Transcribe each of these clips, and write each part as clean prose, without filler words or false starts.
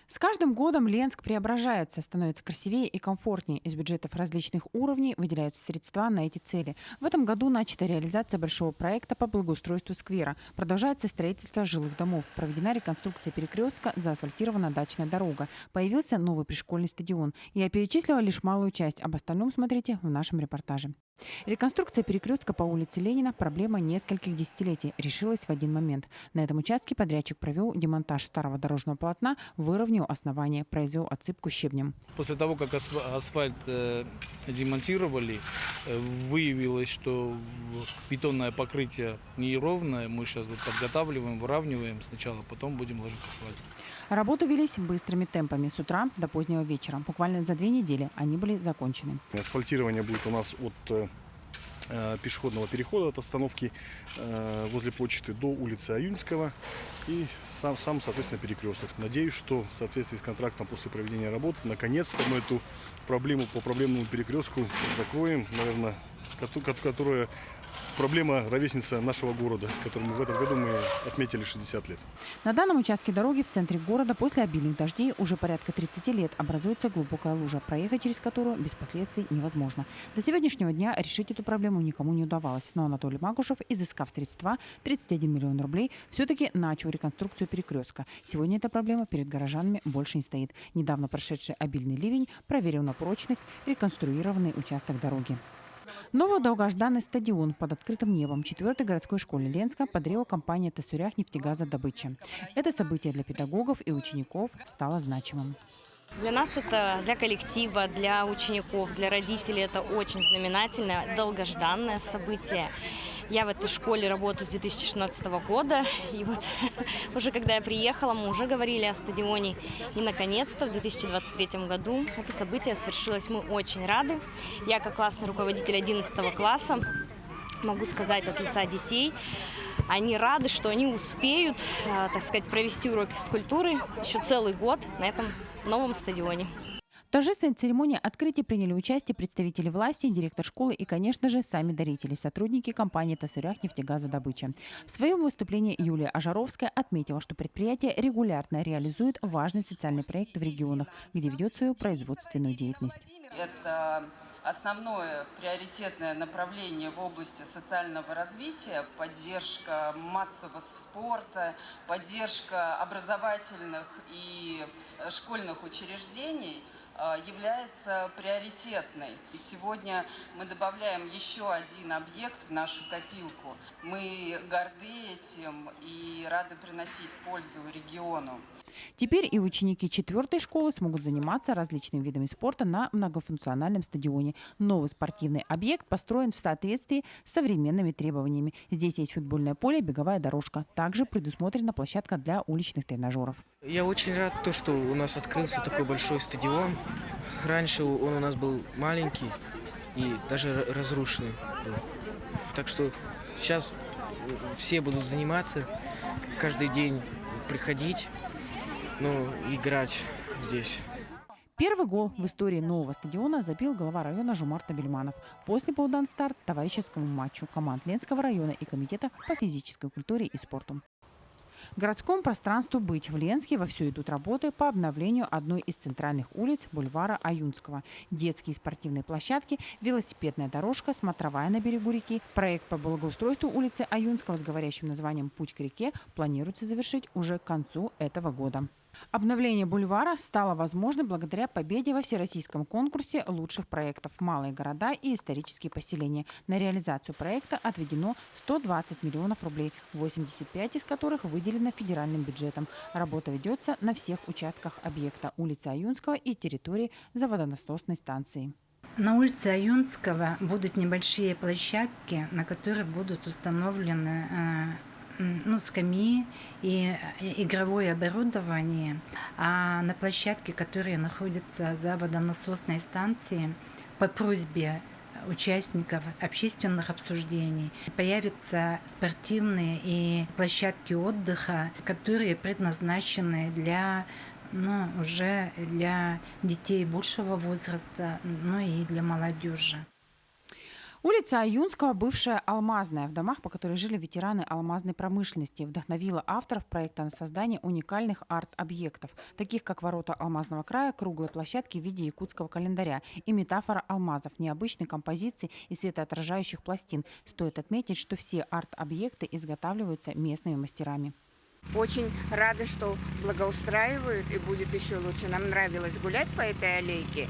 С каждым годом Ленск преображается, становится красивее и комфортнее. Из бюджетов различных уровней выделяются средства на эти цели. В этом году начата реализация большого проекта по благоустройству сквера. Продолжается строительство жилых домов. Проведена реконструкция перекрестка, заасфальтирована дачная дорога. Появился новый пришкольный стадион. Я перечислила лишь малую часть. Об остальном смотрите в нашем репортаже. Реконструкция перекрестка по улице Ленина – проблема нескольких десятилетий. Решилась в один момент. На этом участке подрядчик провел демонтаж старого дорожного полотна, выровнял основание, произвел отсыпку щебнем. После того, как асфальт демонтировали, выявилось, что бетонное покрытие неровное. Мы сейчас подготавливаем, выравниваем сначала, потом будем ложить асфальт. Работы велись быстрыми темпами с утра до позднего вечера. Буквально за 2 недели они были закончены. Асфальтирование будет у нас от пешеходного перехода, от остановки возле почты до улицы Аюнского и сам соответственно, перекресток. Надеюсь, что в соответствии с контрактом после проведения работ, наконец-то мы эту проблему по проблемному перекрестку закроем, наверное, которая проблема ровесница нашего города, которому в этом году мы отметили 60 лет. На данном участке дороги в центре города после обильных дождей уже порядка 30 лет образуется глубокая лужа, проехать через которую без последствий невозможно. До сегодняшнего дня решить эту проблему никому не удавалось. Но Анатолий Макушев, изыскав средства 31 миллион рублей, все-таки начал реконструкцию перекрестка. Сегодня эта проблема перед горожанами больше не стоит. Недавно прошедший обильный ливень проверил на прочность реконструированный участок дороги. Новый долгожданный стадион под открытым небом 4-й городской школе Ленска подарила компания «Тасурях нефтегазодобыча». Это событие для педагогов и учеников стало значимым. Для нас это, для коллектива, для учеников, для родителей это очень знаменательное, долгожданное событие. Я в этой школе работаю с 2016 года, и вот уже когда я приехала, мы уже говорили о стадионе. И наконец-то в 2023 году это событие свершилось. Мы очень рады. Я как классный руководитель 11 класса могу сказать от лица детей, они рады, что они успеют, так сказать, провести уроки физкультуры еще целый год на этом новом стадионе. В торжественной церемонии открытия приняли участие представители власти, директор школы и, конечно же, сами дарители, сотрудники компании «Тасурях нефтегазодобыча». В своем выступлении Юлия Ажаровская отметила, что предприятие регулярно реализует важный социальный проект в регионах, где ведет свою производственную деятельность. Это основное приоритетное направление в области социального развития, поддержка массового спорта, поддержка образовательных и школьных учреждений является приоритетной. И сегодня мы добавляем еще один объект в нашу копилку. Мы горды этим и рады приносить пользу региону. Теперь и ученики 4-й школы смогут заниматься различными видами спорта на многофункциональном стадионе. Новый спортивный объект построен в соответствии с современными требованиями. Здесь есть футбольное поле, беговая дорожка. Также предусмотрена площадка для уличных тренажеров. Я очень рад, что у нас открылся такой большой стадион. Раньше он у нас был маленький и даже разрушенный был. Так что сейчас все будут заниматься, каждый день приходить, играть здесь. Первый гол в истории нового стадиона забил глава района Жумар Табельманов. После был дан старт товарищескому матчу команд Ленского района и комитета по физической культуре и спорту. Городскому пространству «Быть» в Ленске вовсю идут работы по обновлению одной из центральных улиц бульвара Аюнского. Детские и спортивные площадки, велосипедная дорожка, смотровая на берегу реки. Проект по благоустройству улицы Аюнского с говорящим названием «Путь к реке» планируется завершить уже к концу этого года. Обновление бульвара стало возможным благодаря победе во всероссийском конкурсе лучших проектов «Малые города и исторические поселения». На реализацию проекта отведено 120 миллионов рублей, 85 из которых выделено федеральным бюджетом. Работа ведется на всех участках объекта улицы Аюнского и территории заводонасосной станции. На улице Аюнского будут небольшие площадки, на которых будут установлены скамьи и игровое оборудование, а на площадке, которая находится за водонасосной станцией, по просьбе участников общественных обсуждений появятся спортивные и площадки отдыха, которые предназначены уже для детей большего возраста, и для молодежи. Улица Аюнского, бывшая Алмазная, в домах, по которой жили ветераны алмазной промышленности, вдохновила авторов проекта на создание уникальных арт-объектов, таких как ворота Алмазного края, круглые площадки в виде якутского календаря и метафора алмазов, необычной композиции и светоотражающих пластин. Стоит отметить, что все арт-объекты изготавливаются местными мастерами. Очень рада, что благоустраивают, и будет еще лучше. Нам нравилось гулять по этой аллейке.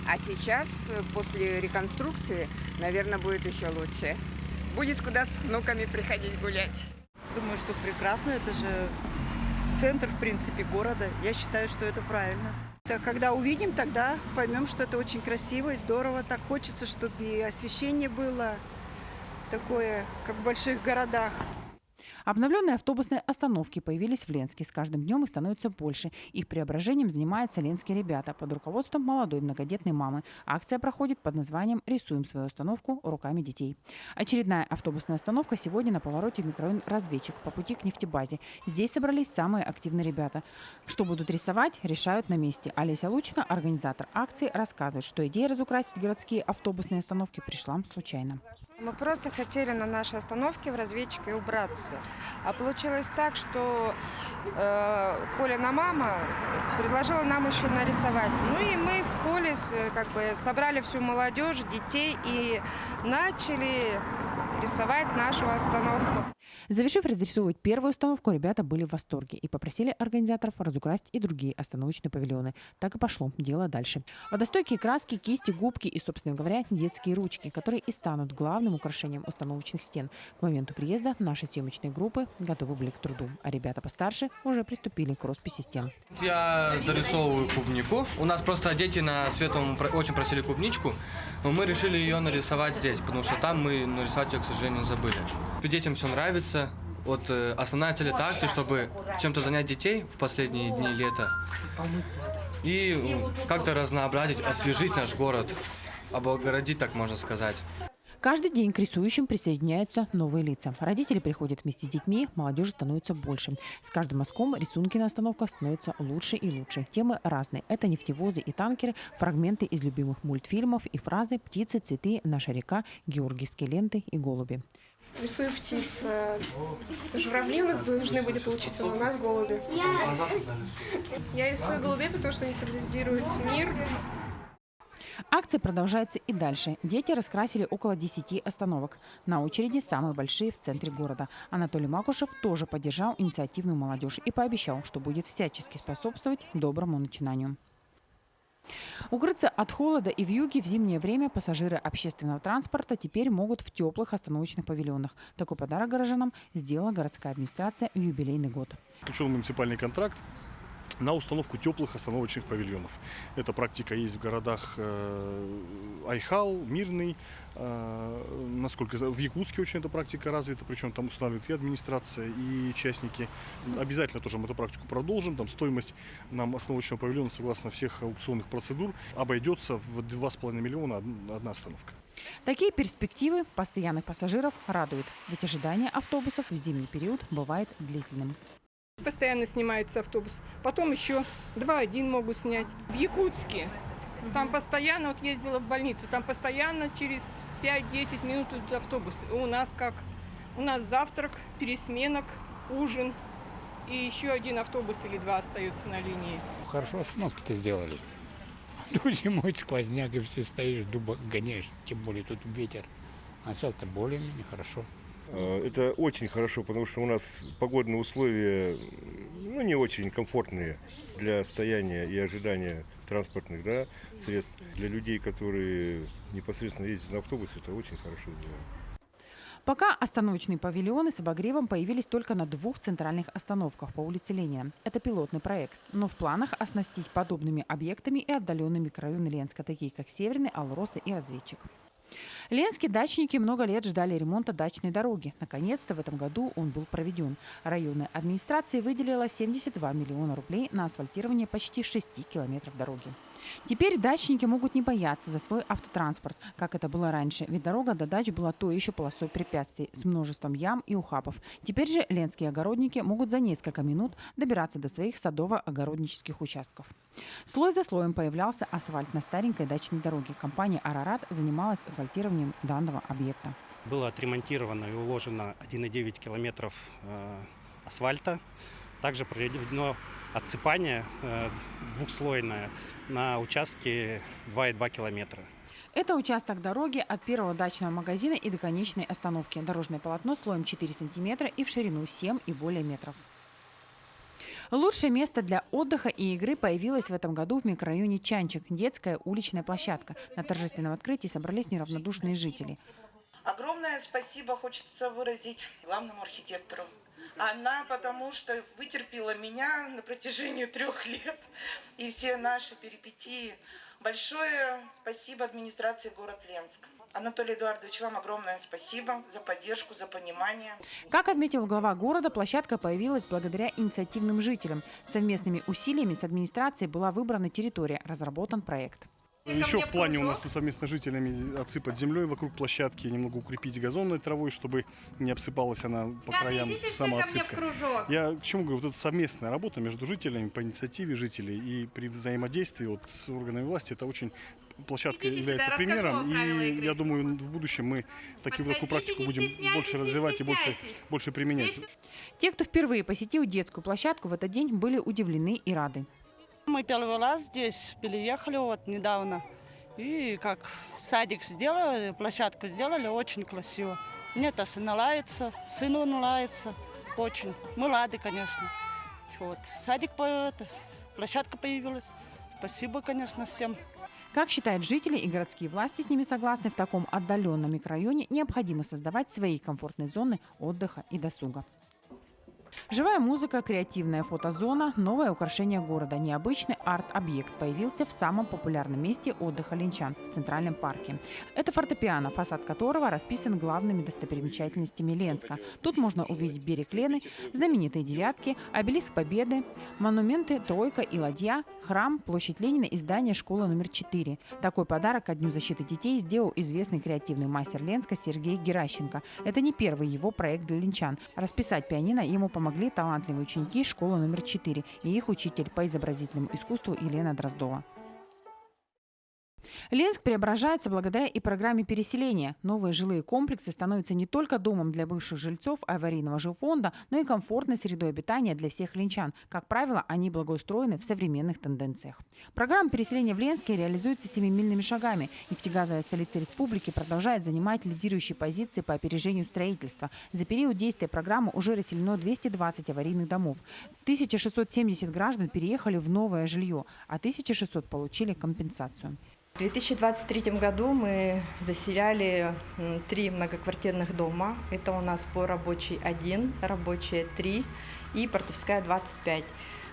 А сейчас, после реконструкции, наверное, будет еще лучше. Будет куда с внуками приходить гулять. Думаю, что прекрасно. Это же центр, в принципе, города. Я считаю, что это правильно. Когда увидим, тогда поймем, что это очень красиво и здорово. Так хочется, чтобы и освещение было такое, как в больших городах. Обновленные автобусные остановки появились в Ленске. С каждым днем их становится больше. Их преображением занимаются ленские ребята под руководством молодой многодетной мамы. Акция проходит под названием «Рисуем свою остановку руками детей». Очередная автобусная остановка сегодня на повороте в микрорайон Разведчик по пути к нефтебазе. Здесь собрались самые активные ребята. Что будут рисовать, решают на месте. Олеся Лучина, организатор акции, рассказывает, что идея разукрасить городские автобусные остановки пришла случайно. Мы просто хотели на нашей остановке в Разведчике убраться. А получилось так, что Колина мама предложила нам еще нарисовать. Ну и мы с Колей собрали всю молодежь, детей и начали рисовать нашу остановку. Завершив разрисовывать первую установку, ребята были в восторге и попросили организаторов разукрасить и другие остановочные павильоны. Так и пошло дело дальше. Водостойкие краски, кисти, губки и, собственно говоря, детские ручки, которые и станут главным украшением установочных стен. К моменту приезда нашей съемочной группы готовы были к труду, а ребята постарше уже приступили к росписи стен. Я дорисовываю клубнику. У нас просто дети на Светлом очень просили клубничку, но мы решили ее нарисовать здесь, потому что там мы нарисовать ее, к сожалению, забыли. Детям все нравится. Вот основная цель этой акции, чтобы чем-то занять детей в последние дни лета и как-то разнообразить, освежить наш город, облагородить, так можно сказать. Каждый день к рисующим присоединяются новые лица. Родители приходят вместе с детьми, молодежи становится больше. С каждым мазком рисунки на остановках становятся лучше и лучше. Темы разные. Это нефтевозы и танкеры, фрагменты из любимых мультфильмов и фразы «Птицы, цветы, наша река», «Георгиевские ленты» и «Голуби». Рисую птиц. Журавли у нас должны были получиться, но у нас голуби. Я рисую голубей, потому что они символизируют мир. Акция продолжается и дальше. Дети раскрасили около 10 остановок. На очереди самые большие в центре города. Анатолий Макушев тоже поддержал инициативную молодежь и пообещал, что будет всячески способствовать доброму начинанию. Укрыться от холода и вьюги в зимнее время пассажиры общественного транспорта теперь могут в теплых остановочных павильонах. Такой подарок горожанам сделала городская администрация в юбилейный год. Заключен муниципальный контракт на установку теплых остановочных павильонов. Эта практика есть в городах Айхал, Мирный. Насколько в Якутске очень эта практика развита, причем там устанавливает и администрация, и частники. Обязательно тоже мы эту практику продолжим. Там стоимость нам остановочного павильона, согласно всех аукционных процедур, обойдется в 2,5 миллиона одна остановка. Такие перспективы постоянных пассажиров радуют, ведь ожидание автобусов в зимний период бывает длительным. Постоянно снимается автобус. Потом еще 2-1 могут снять. В Якутске там постоянно, вот ездила в больницу, там постоянно через 5-10 минут идут автобусы. У нас как? У нас завтрак, пересменок, ужин и еще один автобус или 2 остается на линии. Хорошо остановки-то сделали. Тут зимой сквозняк, и все стоишь, дуба гоняешь, тем более тут ветер. А сейчас-то более-менее хорошо. Это очень хорошо, потому что у нас погодные условия не очень комфортные для стояния и ожидания транспортных средств. Для людей, которые непосредственно ездят на автобусе, это очень хорошо сделано. Пока остановочные павильоны с обогревом появились только на 2 центральных остановках по улице Ленина. Это пилотный проект. Но в планах оснастить подобными объектами и отдаленные микрорайоны Ленска, такие как Северный, Алроса и Разведчик. Ленские дачники много лет ждали ремонта дачной дороги. Наконец-то в этом году он был проведен. Районная администрация выделила 72 миллиона рублей на асфальтирование почти 6 километров дороги. Теперь дачники могут не бояться за свой автотранспорт, как это было раньше, ведь дорога до дач была то еще полосой препятствий с множеством ям и ухабов. Теперь же ленские огородники могут за несколько минут добираться до своих садово-огороднических участков. Слой за слоем появлялся асфальт на старенькой дачной дороге. Компания «Арарат» занималась асфальтированием данного объекта. Было отремонтировано и уложено 1,9 километров асфальта. Также проведено отсыпание двухслойное на участке 2,2 километра. Это участок дороги от первого дачного магазина и до конечной остановки. Дорожное полотно слоем 4 сантиметра и в ширину 7 и более метров. Лучшее место для отдыха и игры появилось в этом году в микрорайоне Чанчик – детская уличная площадка. На торжественном открытии собрались неравнодушные жители. Огромное спасибо хочется выразить главному архитектору. Она потому что вытерпела меня на протяжении 3 лет и все наши перипетии. Большое спасибо администрации города Ленск. Анатолий Эдуардович, вам огромное спасибо за поддержку, за понимание. Как отметил глава города, площадка появилась благодаря инициативным жителям. Совместными усилиями с администрацией была выбрана территория, разработан проект. Еще в плане у нас тут совместно с жителями отсыпать землей вокруг площадки, немного укрепить газонной травой, чтобы не обсыпалась она по краям самоотсыпка. Я к чему говорю, вот это совместная работа между жителями по инициативе жителей и при взаимодействии вот с органами власти, это очень площадка является примером, и я думаю, в будущем мы такую практику будем больше развивать и больше применять. Те, кто впервые посетил детскую площадку, в этот день были удивлены и рады. Мы первый раз здесь переехали вот недавно. И как садик сделали, площадку сделали, очень красиво. Мне это нравится, сыну нравится. Очень. Мы рады, конечно. Вот. Садик, площадка появилась. Спасибо, конечно, всем. Как считают жители и городские власти с ними согласны, в таком отдаленном микрорайоне необходимо создавать свои комфортные зоны отдыха и досуга. Живая музыка, креативная фотозона, новое украшение города. Необычный арт-объект появился в самом популярном месте отдыха ленчан – в Центральном парке. Это фортепиано, фасад которого расписан главными достопримечательностями Ленска. Тут можно увидеть берег Лены, знаменитые девятки, обелиск Победы, монументы Тройка и Ладья, храм, площадь Ленина и здание школы номер 4. Такой подарок ко Дню защиты детей сделал известный креативный мастер Ленска Сергей Геращенко. Это не первый его проект для ленчан. Расписать пианино ему помогли талантливые ученики школы номер 4 и их учитель по изобразительному искусству Елена Дроздова. Ленск преображается благодаря и программе переселения. Новые жилые комплексы становятся не только домом для бывших жильцов аварийного жилфонда, но и комфортной средой обитания для всех ленчан. Как правило, они благоустроены в современных тенденциях. Программа переселения в Ленске реализуется семимильными шагами. Нефтегазовая столица республики продолжает занимать лидирующие позиции по опережению строительства. За период действия программы уже расселено 220 аварийных домов. 1670 граждан переехали в новое жилье, а 1600 получили компенсацию. В 2023 году мы заселяли 3 многоквартирных дома. Это у нас по рабочей 1, рабочая 3 и портовская 25.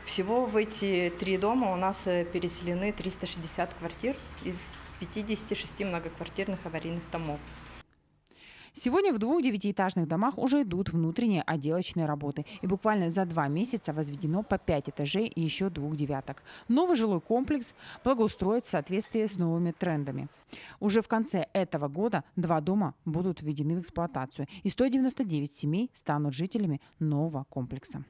Всего в эти 3 дома у нас переселены 360 квартир из 56 многоквартирных аварийных домов. Сегодня в 2 девятиэтажных домах уже идут внутренние отделочные работы. И буквально за 2 месяца возведено по 5 этажей и еще 2 девяток. Новый жилой комплекс благоустроить в соответствии с новыми трендами. Уже в конце этого года 2 дома будут введены в эксплуатацию. И 199 семей станут жителями нового комплекса.